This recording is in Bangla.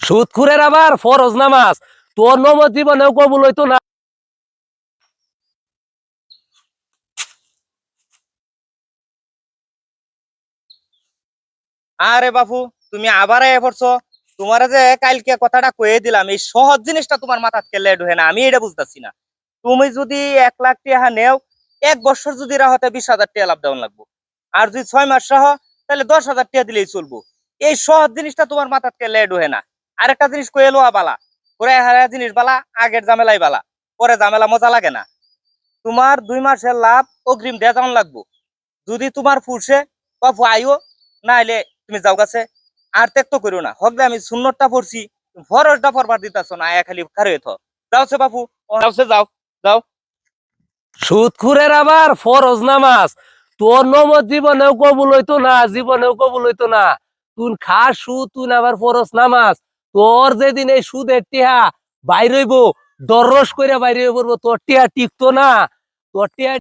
সুদখুরের আবার ফরজ নামাজ তোর নমজ জীবনেও কবুল হইতো না। আরে বাপু, তুমি আবার এ পড়ছো। তোমার যে কালকে কথাটা কয়ে দিলাম, এই সহজ জিনিসটা তোমার মাথাত কেলে ঢুকে না, আমি এটা বুঝতেছি না। তুমি যদি 1 লাখ টাকা নেও, 1 বছর যদি রাহতে 20,000 টাকা লাভ দেওয়ান লাগবো। আর যদি 6 মাস রাহ, তাহলে 10,000 টাকা দিলেই চলবো। এই সহজ জিনিসটা তোমার মাথাত কেলে ঢুকে না। আরেকটা জিনিস কয়ে লোয়া বালা, পরে হারা জিনিস বালা, আগের ঝামেলাই বালা, পরে ঝামেলা মজা লাগে না। তোমার 2 মাসের লাভ অগ্রিম দেওয়া যেমন লাগবো। যদি তোমার ফুরসে বাপু আইও, না হলে তুমি যাও কাছে। আর ত্যাগ তো করো না, হকলে আমি সুন্নতটা পড়ছি, ফরজটা পড়বার দিতেছ না, আয়া খালি খারে যাওছে বাপু, যাওছে, যাও যাও। সুদখুরের আবার ফরজ নামাজ তোর নমজ জীবনেও কবুল হইতো না, জীবনেও কবুল হইতো না। তুই খাস সুদ, তুই আবার ফরজ নামাজ। তোর যেদিন এই সুদের টিহা বাইর হইব, দরস করে বাইরে পড়বো, তোর টিহা টিকতো না। তোর টিহা